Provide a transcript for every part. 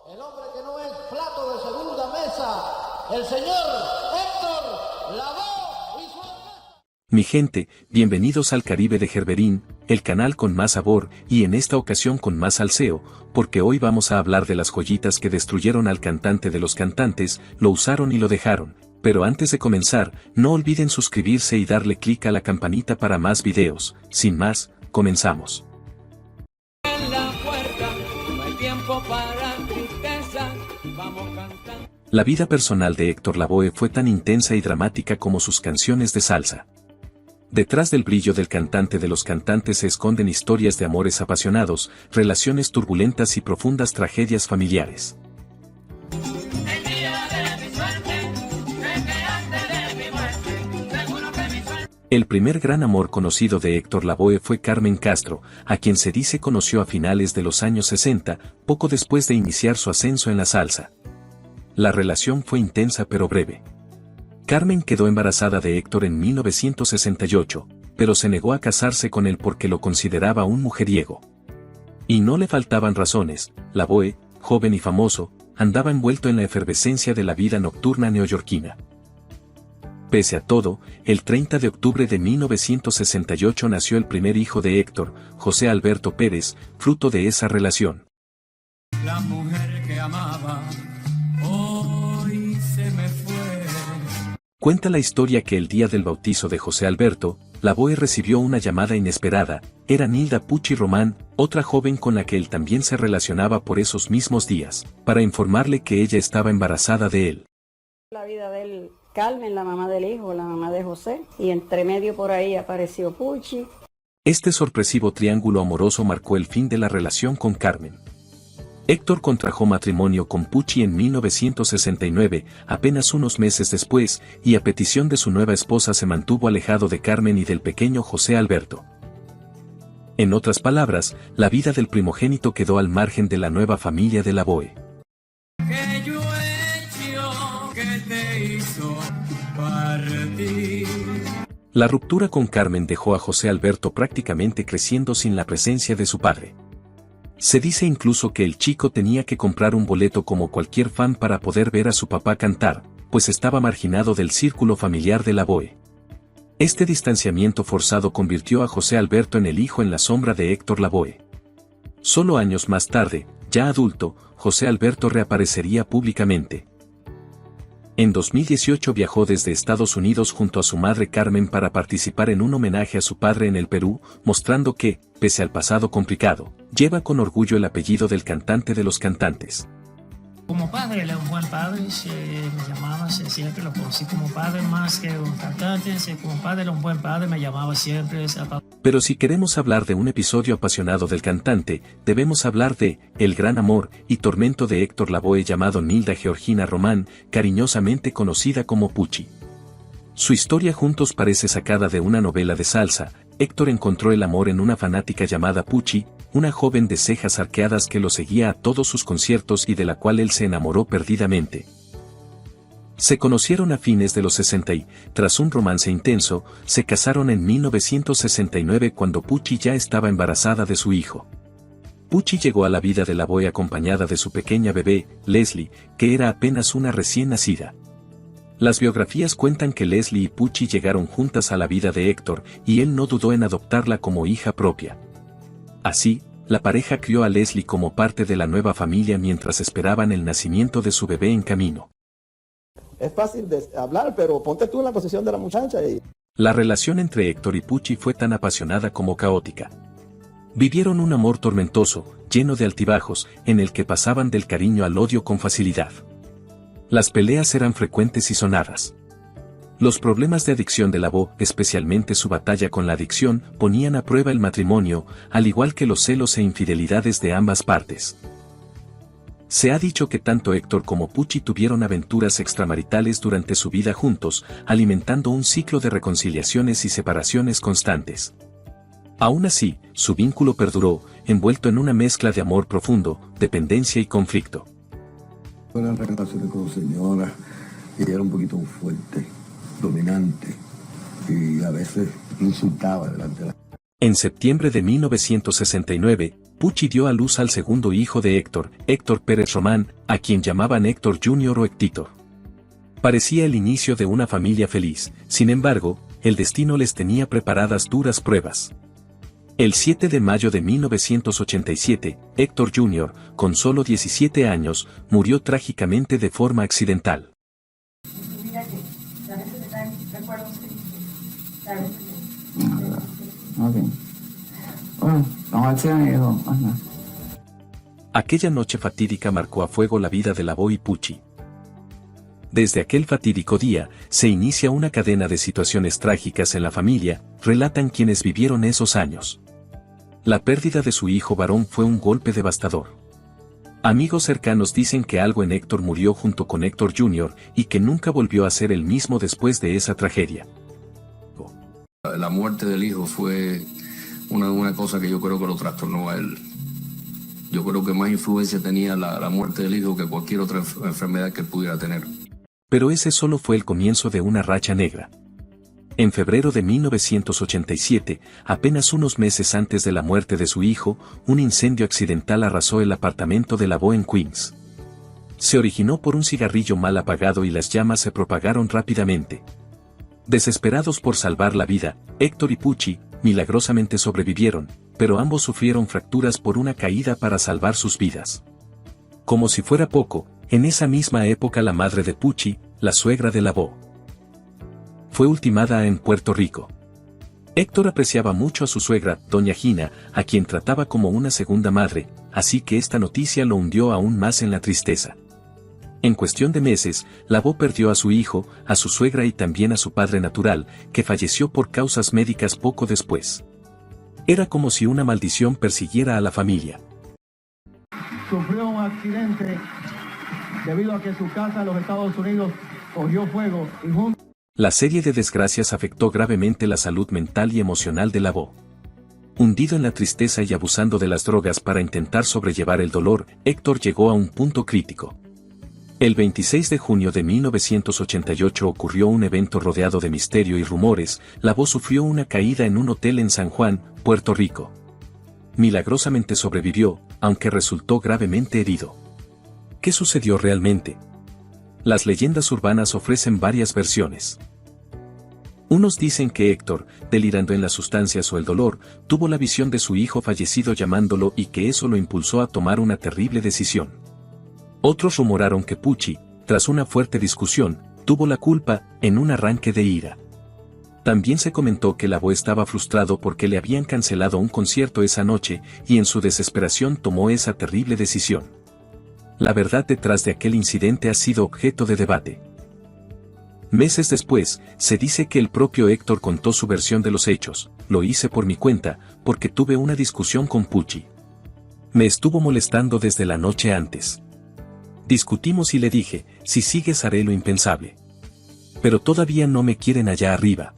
el hombre que no es plato de segunda mesa, el señor Héctor Lavoe y su orquesta. Mi gente, bienvenidos al Caribe de Gerberín, el canal con más sabor y en esta ocasión con más salseo, porque hoy vamos a hablar de las joyitas que destruyeron al cantante de los cantantes, lo usaron y lo dejaron. Pero antes de comenzar, no olviden suscribirse y darle clic a la campanita para más videos. Sin más, comenzamos. En la puerta, no hay tiempo para tristeza, vamos cantando. La vida personal de Héctor Lavoe fue tan intensa y dramática como sus canciones de salsa. Detrás del brillo del cantante de los cantantes se esconden historias de amores apasionados, relaciones turbulentas y profundas tragedias familiares. El primer gran amor conocido de Héctor Lavoe fue Carmen Castro, a quien se dice conoció a finales de los años 60, poco después de iniciar su ascenso en la salsa. La relación fue intensa pero breve. Carmen quedó embarazada de Héctor en 1968, pero se negó a casarse con él porque lo consideraba un mujeriego. Y no le faltaban razones. Lavoe, joven y famoso, andaba envuelto en la efervescencia de la vida nocturna neoyorquina. Pese a todo, el 30 de octubre de 1968 nació el primer hijo de Héctor, José Alberto Pérez, fruto de esa relación. La mujer que amaba, hoy se me fue. Cuenta la historia que el día del bautizo de José Alberto, Lavoe recibió una llamada inesperada. Era Nilda Pucci Román, otra joven con la que él también se relacionaba por esos mismos días, para informarle que ella estaba embarazada de él. La vida de él, Carmen, la mamá del hijo, la mamá de José, y entre medio por ahí apareció Pucci. Este sorpresivo triángulo amoroso marcó el fin de la relación con Carmen. Héctor contrajo matrimonio con Pucci en 1969, apenas unos meses después, y a petición de su nueva esposa se mantuvo alejado de Carmen y del pequeño José Alberto. En otras palabras, la vida del primogénito quedó al margen de la nueva familia de Lavoe. Que yo he hecho que te hizo partir. La ruptura con Carmen dejó a José Alberto prácticamente creciendo sin la presencia de su padre. Se dice incluso que el chico tenía que comprar un boleto como cualquier fan para poder ver a su papá cantar, pues estaba marginado del círculo familiar de Lavoe. Este distanciamiento forzado convirtió a José Alberto en el hijo en la sombra de Héctor Lavoe. Solo años más tarde, ya adulto, José Alberto reaparecería públicamente. En 2018 viajó desde Estados Unidos junto a su madre Carmen para participar en un homenaje a su padre en el Perú, mostrando que, pese al pasado complicado, lleva con orgullo el apellido del cantante de los cantantes. Como padre, él es un buen padre, me llamaba, siempre lo conocí como padre más que un cantante, como padre era un buen padre, me llamaba siempre. Pero si queremos hablar de un episodio apasionado del cantante, debemos hablar de el gran amor y tormento de Héctor Lavoe llamado Nilda Georgina Román, cariñosamente conocida como Pucci. Su historia juntos parece sacada de una novela de salsa. Héctor encontró el amor en una fanática llamada Pucci, una joven de cejas arqueadas que lo seguía a todos sus conciertos y de la cual él se enamoró perdidamente. Se conocieron a fines de los 60 y, tras un romance intenso, se casaron en 1969 cuando Pucci ya estaba embarazada de su hijo. Pucci llegó a la vida de Lavoe acompañada de su pequeña bebé, Leslie, que era apenas una recién nacida. Las biografías cuentan que Leslie y Pucci llegaron juntas a la vida de Héctor y él no dudó en adoptarla como hija propia. Así, la pareja crió a Leslie como parte de la nueva familia mientras esperaban el nacimiento de su bebé en camino. Es fácil de hablar, pero ponte tú en la posición de la muchacha y... La relación entre Héctor y Pucci fue tan apasionada como caótica. Vivieron un amor tormentoso, lleno de altibajos, en el que pasaban del cariño al odio con facilidad. Las peleas eran frecuentes y sonadas. Los problemas de adicción de Lavoe, especialmente su batalla con la adicción, ponían a prueba el matrimonio, al igual que los celos e infidelidades de ambas partes. Se ha dicho que tanto Héctor como Pucci tuvieron aventuras extramaritales durante su vida juntos, alimentando un ciclo de reconciliaciones y separaciones constantes. Aún así, su vínculo perduró, envuelto en una mezcla de amor profundo, dependencia y conflicto. Buenas relaciones con señora, ella era un poquito fuerte, dominante, y a veces insultaba delante de la... En septiembre de 1969, Pucci dio a luz al segundo hijo de Héctor, Héctor Pérez Román, a quien llamaban Héctor Jr. o Héctor. Parecía el inicio de una familia feliz, sin embargo, el destino les tenía preparadas duras pruebas. El 7 de mayo de 1987, Héctor Jr., con solo 17 años, murió trágicamente de forma accidental. Aquella noche fatídica marcó a fuego la vida de Lavoe y Pucci. Desde aquel fatídico día, se inicia una cadena de situaciones trágicas en la familia, relatan quienes vivieron esos años. La pérdida de su hijo varón fue un golpe devastador. Amigos cercanos dicen que algo en Héctor murió junto con Héctor Jr. y que nunca volvió a ser el mismo después de esa tragedia. La muerte del hijo fue una cosa que yo creo que lo trastornó a él. Yo creo que más influencia tenía la muerte del hijo que cualquier otra enfermedad que él pudiera tener. Pero ese solo fue el comienzo de una racha negra. En febrero de 1987, apenas unos meses antes de la muerte de su hijo, un incendio accidental arrasó el apartamento de Lavoe en Queens. Se originó por un cigarrillo mal apagado y las llamas se propagaron rápidamente. Desesperados por salvar la vida, Héctor y Pucci, milagrosamente sobrevivieron, pero ambos sufrieron fracturas por una caída para salvar sus vidas. Como si fuera poco, en esa misma época la madre de Pucci, la suegra de Lavoe, fue ultimada en Puerto Rico. Héctor apreciaba mucho a su suegra, doña Gina, a quien trataba como una segunda madre, así que esta noticia lo hundió aún más en la tristeza. En cuestión de meses, Lavoe perdió a su hijo, a su suegra y también a su padre natural, que falleció por causas médicas poco después. Era como si una maldición persiguiera a la familia. Sufrió un accidente debido a que su casa en los Estados Unidos cogió fuego y La serie de desgracias afectó gravemente la salud mental y emocional de Lavoe. Hundido en la tristeza y abusando de las drogas para intentar sobrellevar el dolor, Héctor llegó a un punto crítico. El 26 de junio de 1988 ocurrió un evento rodeado de misterio y rumores. Lavoe sufrió una caída en un hotel en San Juan, Puerto Rico. Milagrosamente sobrevivió, aunque resultó gravemente herido. ¿Qué sucedió realmente? Las leyendas urbanas ofrecen varias versiones. Unos dicen que Héctor, delirando en las sustancias o el dolor, tuvo la visión de su hijo fallecido llamándolo y que eso lo impulsó a tomar una terrible decisión. Otros rumoraron que Pucci, tras una fuerte discusión, tuvo la culpa, en un arranque de ira. También se comentó que Lavoe estaba frustrado porque le habían cancelado un concierto esa noche y en su desesperación tomó esa terrible decisión. La verdad detrás de aquel incidente ha sido objeto de debate. Meses después, se dice que el propio Héctor contó su versión de los hechos. Lo hice por mi cuenta, porque tuve una discusión con Pucci. Me estuvo molestando desde la noche antes. Discutimos y le dije, si sigues haré lo impensable. Pero todavía no me quieren allá arriba.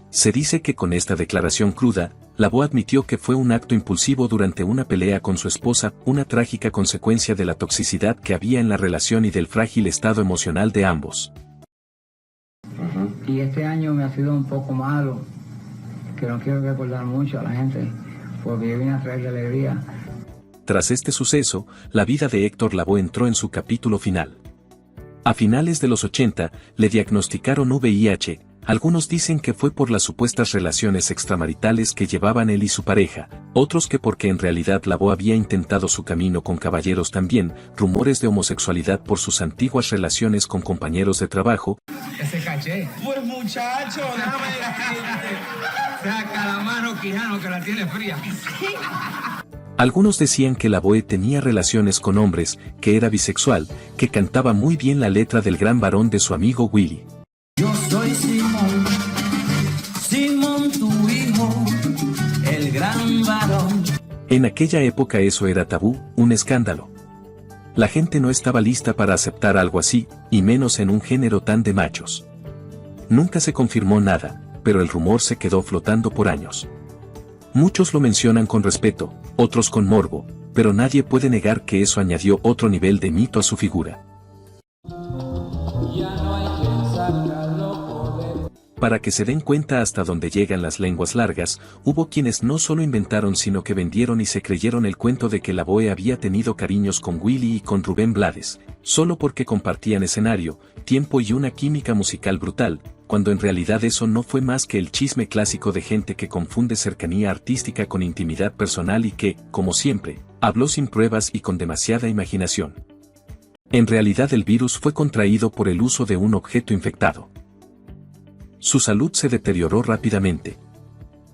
Se dice que con esta declaración cruda, Lavoe admitió que fue un acto impulsivo durante una pelea con su esposa, una trágica consecuencia de la toxicidad que había en la relación y del frágil estado emocional de ambos. Y este año me ha sido un poco malo, que no quiero recordar mucho a la gente, porque yo vine a traerle alegría. Tras este suceso, la vida de Héctor Lavoe entró en su capítulo final. A finales de los 80, le diagnosticaron VIH. Algunos dicen que fue por las supuestas relaciones extramaritales que llevaban él y su pareja, otros que porque en realidad Lavoe había intentado su camino con caballeros también, rumores de homosexualidad por sus antiguas relaciones con compañeros de trabajo. Ese caché. Pues muchacho, déjame decirte. Saca la mano, Quijano, que la tiene fría. Algunos decían que Lavoe tenía relaciones con hombres, que era bisexual, que cantaba muy bien la letra del gran varón de su amigo Willy. Yo soy Simón, Simón tu hijo, el gran varón. En aquella época eso era tabú, un escándalo. La gente no estaba lista para aceptar algo así, y menos en un género tan de machos. Nunca se confirmó nada, pero el rumor se quedó flotando por años. Muchos lo mencionan con respeto, otros con morbo, pero nadie puede negar que eso añadió otro nivel de mito a su figura. Para que se den cuenta hasta dónde llegan las lenguas largas, hubo quienes no solo inventaron sino que vendieron y se creyeron el cuento de que Lavoe había tenido cariños con Willy y con Rubén Blades, solo porque compartían escenario, tiempo y una química musical brutal, cuando en realidad eso no fue más que el chisme clásico de gente que confunde cercanía artística con intimidad personal y que, como siempre, habló sin pruebas y con demasiada imaginación. En realidad el virus fue contraído por el uso de un objeto infectado. Su salud se deterioró rápidamente.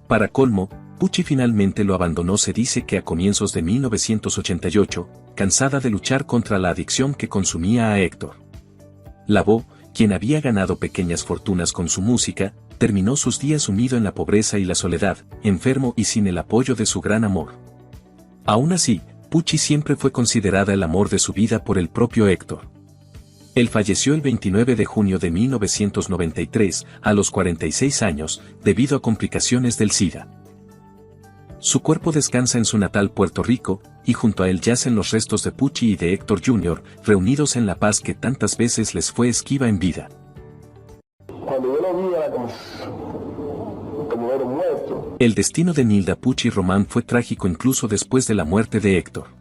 Para colmo, Pucci finalmente lo abandonó. Se dice que a comienzos de 1988, cansada de luchar contra la adicción que consumía a Héctor. Lavoe, quien había ganado pequeñas fortunas con su música, terminó sus días sumido en la pobreza y la soledad, enfermo y sin el apoyo de su gran amor. Aún así, Pucci siempre fue considerada el amor de su vida por el propio Héctor. Él falleció el 29 de junio de 1993, a los 46 años, debido a complicaciones del SIDA. Su cuerpo descansa en su natal Puerto Rico, y junto a él yacen los restos de Pucci y de Héctor Jr., reunidos en la paz que tantas veces les fue esquiva en vida. Cuando yo lo vi era como era muerto. El destino de Nilda Pucci Román fue trágico incluso después de la muerte de Héctor.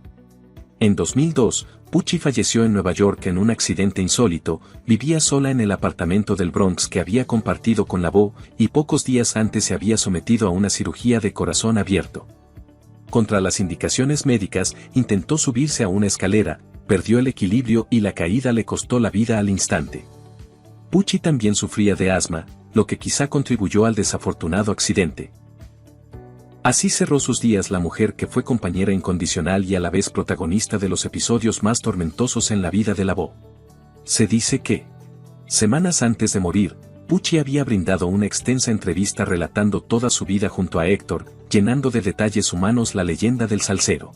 En 2002, Pucci falleció en Nueva York en un accidente insólito. Vivía sola en el apartamento del Bronx que había compartido con Lavoe, y pocos días antes se había sometido a una cirugía de corazón abierto. Contra las indicaciones médicas, intentó subirse a una escalera, perdió el equilibrio y la caída le costó la vida al instante. Pucci también sufría de asma, lo que quizá contribuyó al desafortunado accidente. Así cerró sus días la mujer que fue compañera incondicional y a la vez protagonista de los episodios más tormentosos en la vida de Lavoe. Se dice que, semanas antes de morir, Pucci había brindado una extensa entrevista relatando toda su vida junto a Héctor, llenando de detalles humanos la leyenda del salsero.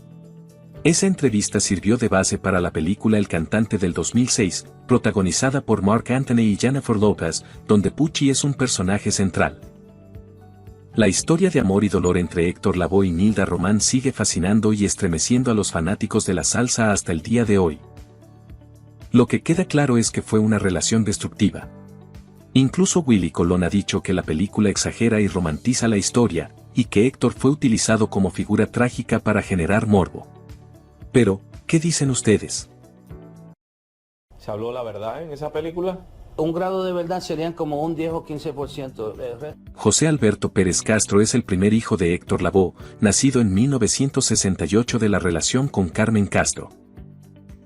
Esa entrevista sirvió de base para la película El Cantante del 2006, protagonizada por Marc Anthony y Jennifer Lopez, donde Pucci es un personaje central. La historia de amor y dolor entre Héctor Lavoe y Nilda Román sigue fascinando y estremeciendo a los fanáticos de la salsa hasta el día de hoy. Lo que queda claro es que fue una relación destructiva. Incluso Willy Colón ha dicho que la película exagera y romantiza la historia, y que Héctor fue utilizado como figura trágica para generar morbo. Pero, ¿qué dicen ustedes? ¿Se habló la verdad en esa película? Un grado de verdad serían como un 10 o 15%. José Alberto Pérez Castro es el primer hijo de Héctor Lavoe, nacido en 1968 de la relación con Carmen Castro.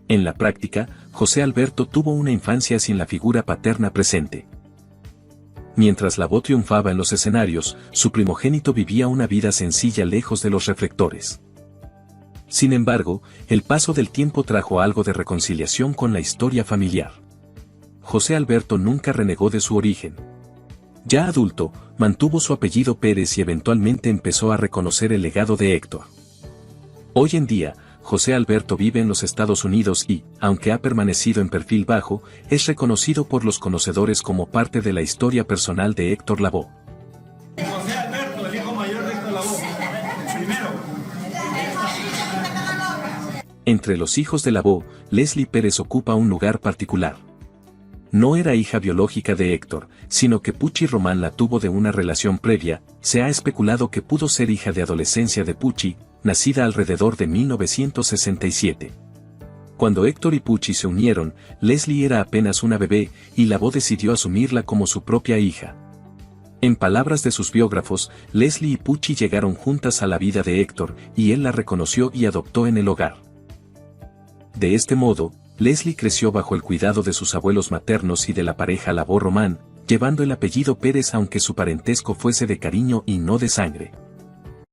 En la práctica, José Alberto tuvo una infancia sin la figura paterna presente. Mientras Lavoe triunfaba en los escenarios, su primogénito vivía una vida sencilla lejos de los reflectores. Sin embargo, el paso del tiempo trajo algo de reconciliación con la historia familiar. José Alberto nunca renegó de su origen. Ya adulto, mantuvo su apellido Pérez y eventualmente empezó a reconocer el legado de Héctor. Hoy en día, José Alberto vive en los Estados Unidos y, aunque ha permanecido en perfil bajo, es reconocido por los conocedores como parte de la historia personal de Héctor Lavoe. José Alberto, el hijo mayor de Héctor Lavoe. Primero. Entre los hijos de Lavoe, Leslie Pérez ocupa un lugar particular. No era hija biológica de Héctor, sino que Pucci Román la tuvo de una relación previa. Se ha especulado que pudo ser hija de adolescencia de Pucci, nacida alrededor de 1967. Cuando Héctor y Pucci se unieron, Leslie era apenas una bebé, y Lavoe decidió asumirla como su propia hija. En palabras de sus biógrafos, Leslie y Pucci llegaron juntas a la vida de Héctor, y él la reconoció y adoptó en el hogar. De este modo, Leslie creció bajo el cuidado de sus abuelos maternos y de la pareja Lavoe Román, llevando el apellido Pérez aunque su parentesco fuese de cariño y no de sangre.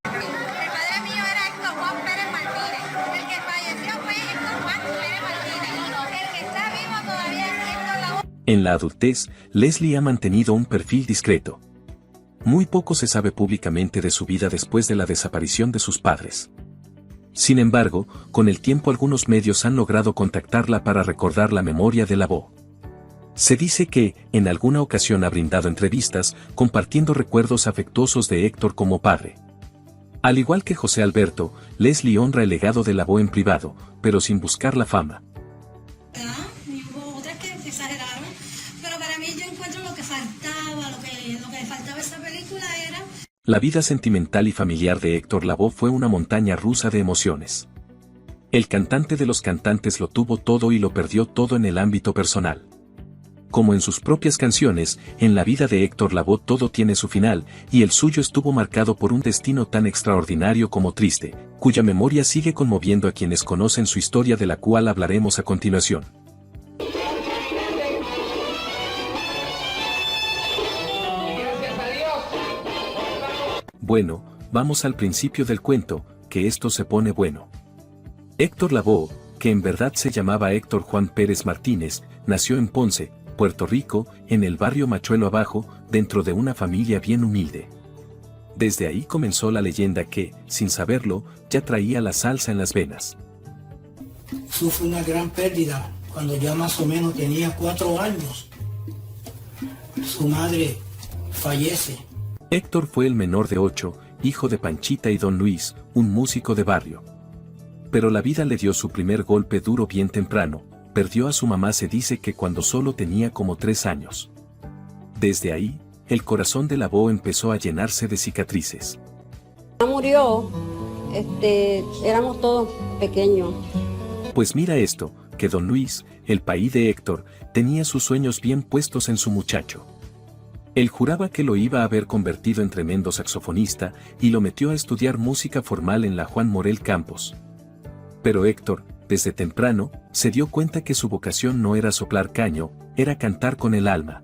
El padre mío era Héctor Juan Pérez Martínez. El que falleció fue Héctor Juan Pérez Martínez. El que está vivo todavía es Héctor Lavoe. En la adultez, Leslie ha mantenido un perfil discreto. Muy poco se sabe públicamente de su vida después de la desaparición de sus padres. Sin embargo, con el tiempo algunos medios han logrado contactarla para recordar la memoria de Lavoe. Se dice que, en alguna ocasión ha brindado entrevistas, compartiendo recuerdos afectuosos de Héctor como padre. Al igual que José Alberto, Leslie honra el legado de Lavoe en privado, pero sin buscar la fama. Hubo otras que exageraron, pero para mí yo encuentro lo que faltaba, lo que La vida sentimental y familiar de Héctor Lavoe fue una montaña rusa de emociones. El cantante de los cantantes lo tuvo todo y lo perdió todo en el ámbito personal. Como en sus propias canciones, en la vida de Héctor Lavoe todo tiene su final, y el suyo estuvo marcado por un destino tan extraordinario como triste, cuya memoria sigue conmoviendo a quienes conocen su historia, de la cual hablaremos a continuación. Bueno, vamos al principio del cuento, que esto se pone bueno. Héctor Lavoe, que en verdad se llamaba Héctor Juan Pérez Martínez, nació en Ponce, Puerto Rico, en el barrio Machuelo Abajo, dentro de una familia bien humilde. Desde ahí comenzó la leyenda que, sin saberlo, ya traía la salsa en las venas. Sufre una gran pérdida cuando ya más o menos tenía 4 años. Su madre fallece. Héctor fue el menor de 8, hijo de Panchita y Don Luis, un músico de barrio. Pero la vida le dio su primer golpe duro bien temprano. Perdió a su mamá, se dice que cuando solo tenía como 3 años. Desde ahí, el corazón de Lavoe empezó a llenarse de cicatrices. Murió, éramos todos pequeños. Pues mira esto, que Don Luis, el paí de Héctor, tenía sus sueños bien puestos en su muchacho. Él juraba que lo iba a haber convertido en tremendo saxofonista y lo metió a estudiar música formal en la Juan Morel Campos. Pero Héctor, desde temprano, se dio cuenta que su vocación no era soplar caño, era cantar con el alma.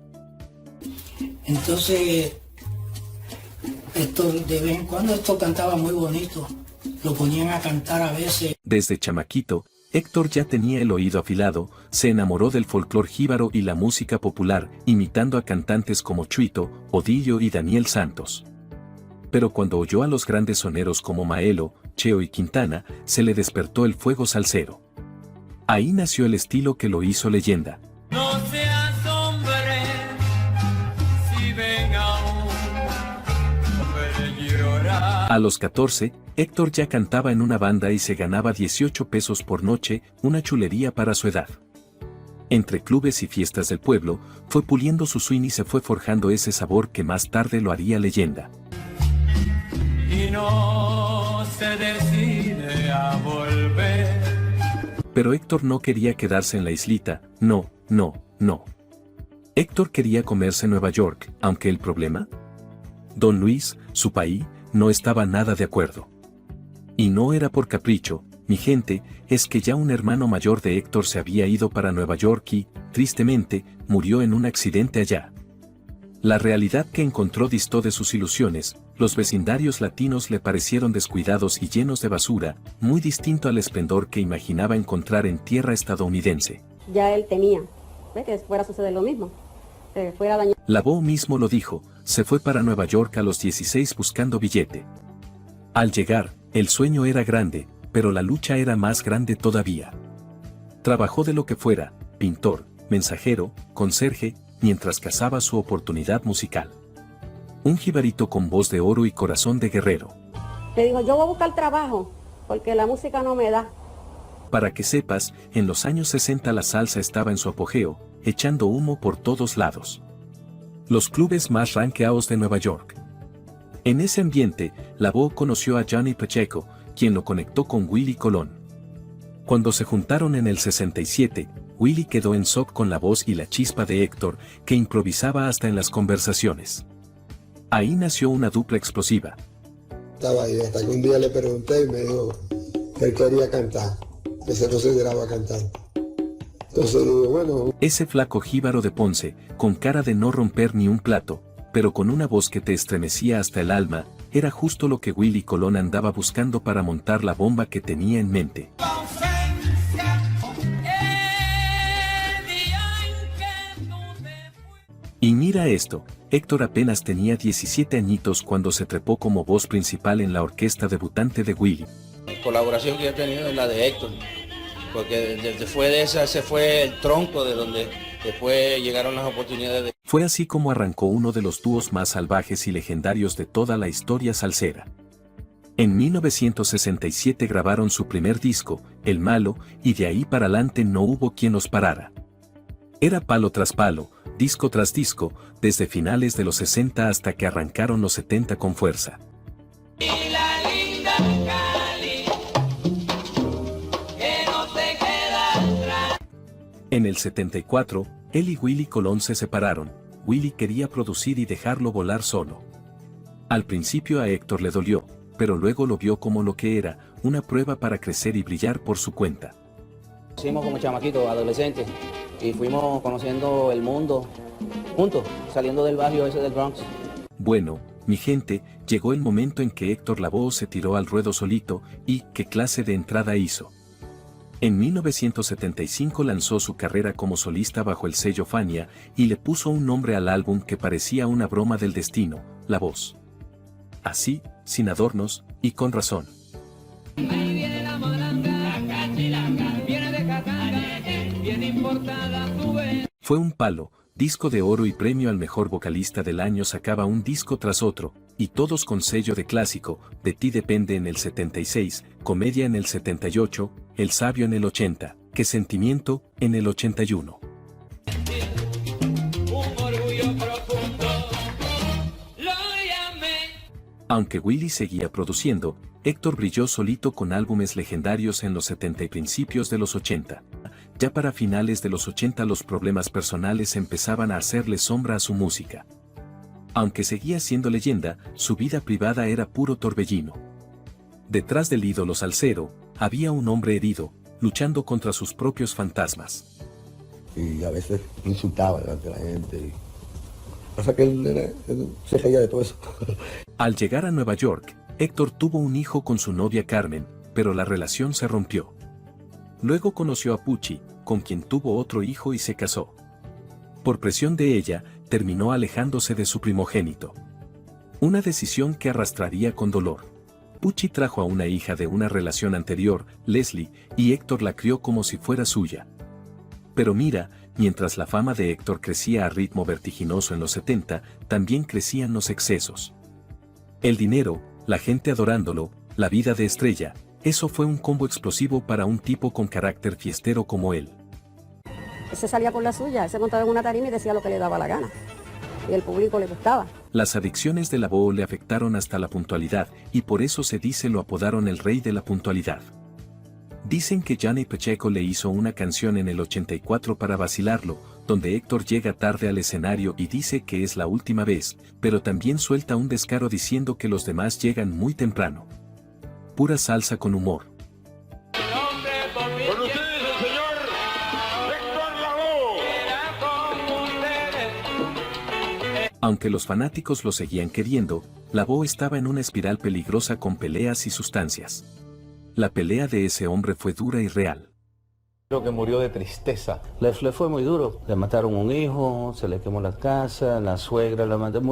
Entonces, de vez en cuando esto cantaba muy bonito, lo ponían a cantar a veces. Desde chamaquito, Héctor ya tenía el oído afilado, se enamoró del folclor jíbaro y la música popular, imitando a cantantes como Chuito, Odilio y Daniel Santos. Pero cuando oyó a los grandes soneros como Maelo, Cheo y Quintana, se le despertó el fuego salsero. Ahí nació el estilo que lo hizo leyenda. No seas hombre, si ven a un hombre llorar. A los 14, Héctor ya cantaba en una banda y se ganaba 18 pesos por noche, una chulería para su edad. Entre clubes y fiestas del pueblo, fue puliendo su swing y se fue forjando ese sabor que más tarde lo haría leyenda. Y no se decide a volver. Pero Héctor no quería quedarse en la islita, no. Héctor quería comerse Nueva York, aunque el problema. Don Luis, su paí, no estaba nada de acuerdo. Y no era por capricho, mi gente, es que ya un hermano mayor de Héctor se había ido para Nueva York y, tristemente, murió en un accidente allá. La realidad que encontró distó de sus ilusiones, los vecindarios latinos le parecieron descuidados y llenos de basura, muy distinto al esplendor que imaginaba encontrar en tierra estadounidense. Ya él temía, que fuera a suceder lo mismo, que fuera dañado. Lavoe mismo lo dijo, se fue para Nueva York a los 16 buscando billete. Al llegar, el sueño era grande, pero la lucha era más grande todavía. Trabajó de lo que fuera, pintor, mensajero, conserje, mientras cazaba su oportunidad musical. Un jibarito con voz de oro y corazón de guerrero. Le dijo, yo voy a buscar trabajo, porque la música no me da. Para que sepas, en los años 60 la salsa estaba en su apogeo, echando humo por todos lados. Los clubes más ranqueados de Nueva York. En ese ambiente, Lavoe conoció a Johnny Pacheco, quien lo conectó con Willie Colón. Cuando se juntaron en el 67, Willie quedó en shock con la voz y la chispa de Héctor, que improvisaba hasta en las conversaciones. Ahí nació una dupla explosiva. Estaba ahí, hasta que un día le pregunté y me dijo que él quería cantar, que se consideraba cantante. Entonces digo, bueno... Ese flaco jíbaro de Ponce, con cara de no romper ni un plato, pero con una voz que te estremecía hasta el alma, era justo lo que Willie Colón andaba buscando para montar la bomba que tenía en mente. Y mira esto, Héctor apenas tenía 17 añitos cuando se trepó como voz principal en la orquesta debutante de Willie. La colaboración que yo he tenido es la de Héctor, porque después de esa se fue el tronco de donde después llegaron las oportunidades de... Fue así como arrancó uno de los dúos más salvajes y legendarios de toda la historia salsera. En 1967 grabaron su primer disco, El Malo, y de ahí para adelante no hubo quien los parara. Era palo tras palo, disco tras disco, desde finales de los 60 hasta que arrancaron los 70 con fuerza. Y la linda Cali, que no se queda atrás. En el 74, él y Willie Colón se separaron. Willie quería producir y dejarlo volar solo. Al principio a Héctor le dolió, pero luego lo vio como lo que era, una prueba para crecer y brillar por su cuenta. Hicimos como chamaquitos, adolescentes, y fuimos conociendo el mundo juntos, saliendo del barrio ese del Bronx. Bueno, mi gente, llegó el momento en que Héctor Lavoe se tiró al ruedo solito, y ¿qué clase de entrada hizo? En 1975 lanzó su carrera como solista bajo el sello Fania, y le puso un nombre al álbum que parecía una broma del destino, La Voz. Así, sin adornos, y con razón. Ahí viene la malanga, la cachilaca, viene de Catanga, bien importada tu ves. Fue un palo, disco de oro y premio al mejor vocalista del año, sacaba un disco tras otro, y todos con sello de clásico, De ti depende en el 76, Comedia en el 78, El sabio en el 80, Qué sentimiento, en el 81. Un orgullo profundo, lo llamé. Aunque Willie seguía produciendo, Héctor brilló solito con álbumes legendarios en los 70 y principios de los 80. Ya para finales de los 80 los problemas personales empezaban a hacerle sombra a su música. Aunque seguía siendo leyenda, su vida privada era puro torbellino. Detrás del ídolo salsero, había un hombre herido, luchando contra sus propios fantasmas. Y a veces insultaba delante de la gente. Pasa que él se reía de todo eso. Al llegar a Nueva York, Héctor tuvo un hijo con su novia Carmen, pero la relación se rompió. Luego conoció a Pucci, con quien tuvo otro hijo y se casó. Por presión de ella, terminó alejándose de su primogénito. Una decisión que arrastraría con dolor. Pucci trajo a una hija de una relación anterior, Leslie, y Héctor la crió como si fuera suya. Pero mira, mientras la fama de Héctor crecía a ritmo vertiginoso en los 70, también crecían los excesos. El dinero, la gente adorándolo, la vida de estrella, eso fue un combo explosivo para un tipo con carácter fiestero como él. Se salía por la suya, se montaba en una tarima y decía lo que le daba la gana. Y el público le gustaba. Las adicciones de Lavoe le afectaron hasta la puntualidad, y por eso se dice lo apodaron el rey de la puntualidad. Dicen que Johnny Pacheco le hizo una canción en el 84 para vacilarlo, donde Héctor llega tarde al escenario y dice que es la última vez, pero también suelta un descaro diciendo que los demás llegan muy temprano. Pura salsa con humor. Con ustedes el señor Héctor Lavoe. Aunque los fanáticos lo seguían queriendo, Lavoe estaba en una espiral peligrosa con peleas y sustancias. La pelea de ese hombre fue dura y real. Creo que murió de tristeza. Le fue muy duro. Le mataron un hijo, se le quemó la casa, la suegra la mató.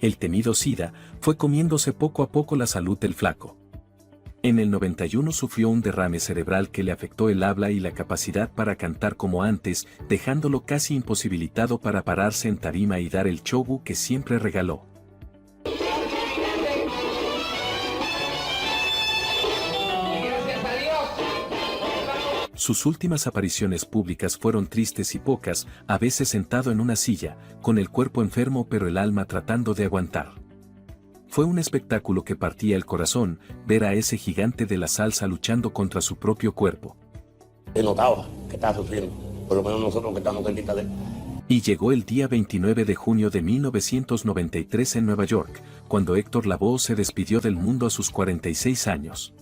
El temido SIDA fue comiéndose poco a poco la salud del flaco. En el 91 sufrió un derrame cerebral que le afectó el habla y la capacidad para cantar como antes, dejándolo casi imposibilitado para pararse en tarima y dar el show que siempre regaló. Sus últimas apariciones públicas fueron tristes y pocas, a veces sentado en una silla, con el cuerpo enfermo pero el alma tratando de aguantar. Fue un espectáculo que partía el corazón, ver a ese gigante de la salsa luchando contra su propio cuerpo. Se notaba que estaba sufriendo, por lo menos nosotros que estamos cerquita de él. Y llegó el día 29 de junio de 1993 en Nueva York, cuando Héctor Lavoe se despidió del mundo a sus 46 años.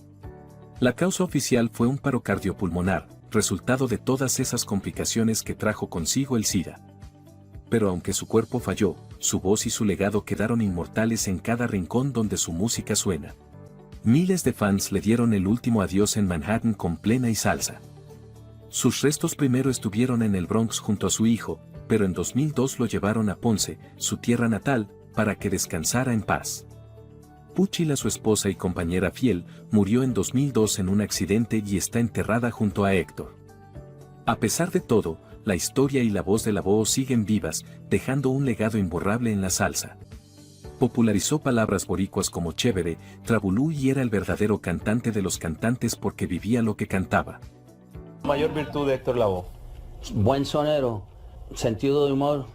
La causa oficial fue un paro cardiopulmonar, resultado de todas esas complicaciones que trajo consigo el SIDA. Pero aunque su cuerpo falló, su voz y su legado quedaron inmortales en cada rincón donde su música suena. Miles de fans le dieron el último adiós en Manhattan con plena y salsa. Sus restos primero estuvieron en el Bronx junto a su hijo, pero en 2002 lo llevaron a Ponce, su tierra natal, para que descansara en paz. Pucci, su esposa y compañera fiel, murió en 2002 en un accidente y está enterrada junto a Héctor. A pesar de todo, la historia y la voz de Lavoe siguen vivas, dejando un legado imborrable en la salsa. Popularizó palabras boricuas como chévere, trabulú y era el verdadero cantante de los cantantes porque vivía lo que cantaba. Mayor virtud de Héctor Lavoe. Buen sonero, sentido de humor.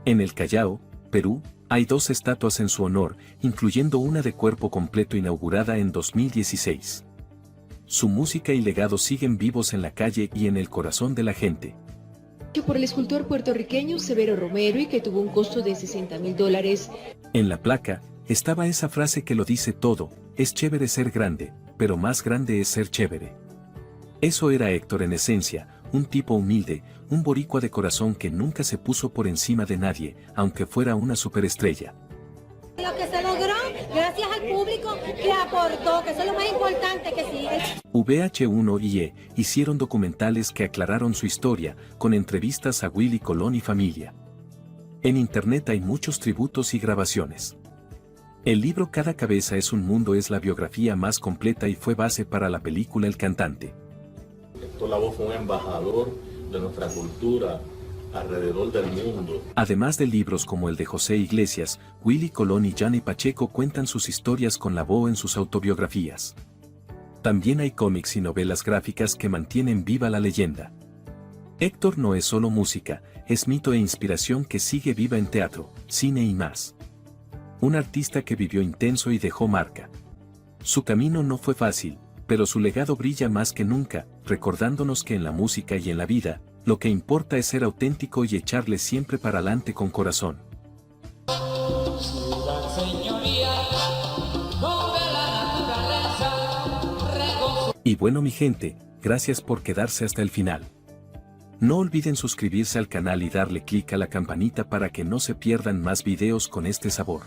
En el Callao, Perú, hay 2 estatuas en su honor, incluyendo una de cuerpo completo inaugurada en 2016. Su música y legado siguen vivos en la calle y en el corazón de la gente. Por el escultor puertorriqueño Severo Romero y que tuvo un costo de $60.000. En la placa, estaba esa frase que lo dice todo: es chévere ser grande, pero más grande es ser chévere. Eso era Héctor en esencia, un tipo humilde, un boricua de corazón que nunca se puso por encima de nadie, aunque fuera una superestrella. Lo que se logró gracias al público que aportó, que eso es lo más importante que sigue. VH1 y E hicieron documentales que aclararon su historia, con entrevistas a Willy Colón y familia. En internet hay muchos tributos y grabaciones. El libro Cada cabeza es un mundo es la biografía más completa y fue base para la película El cantante. Héctor Lavoe fue un embajador de nuestra cultura alrededor del mundo. Además de libros como el de José Iglesias, Willy Colón y Gianni Pacheco cuentan sus historias con Lavoe en sus autobiografías. También hay cómics y novelas gráficas que mantienen viva la leyenda. Héctor no es solo música, es mito e inspiración que sigue viva en teatro, cine y más. Un artista que vivió intenso y dejó marca. Su camino no fue fácil, pero su legado brilla más que nunca, recordándonos que en la música y en la vida, lo que importa es ser auténtico y echarle siempre para adelante con corazón. Y bueno mi gente, gracias por quedarse hasta el final. No olviden suscribirse al canal y darle clic a la campanita para que no se pierdan más videos con este sabor.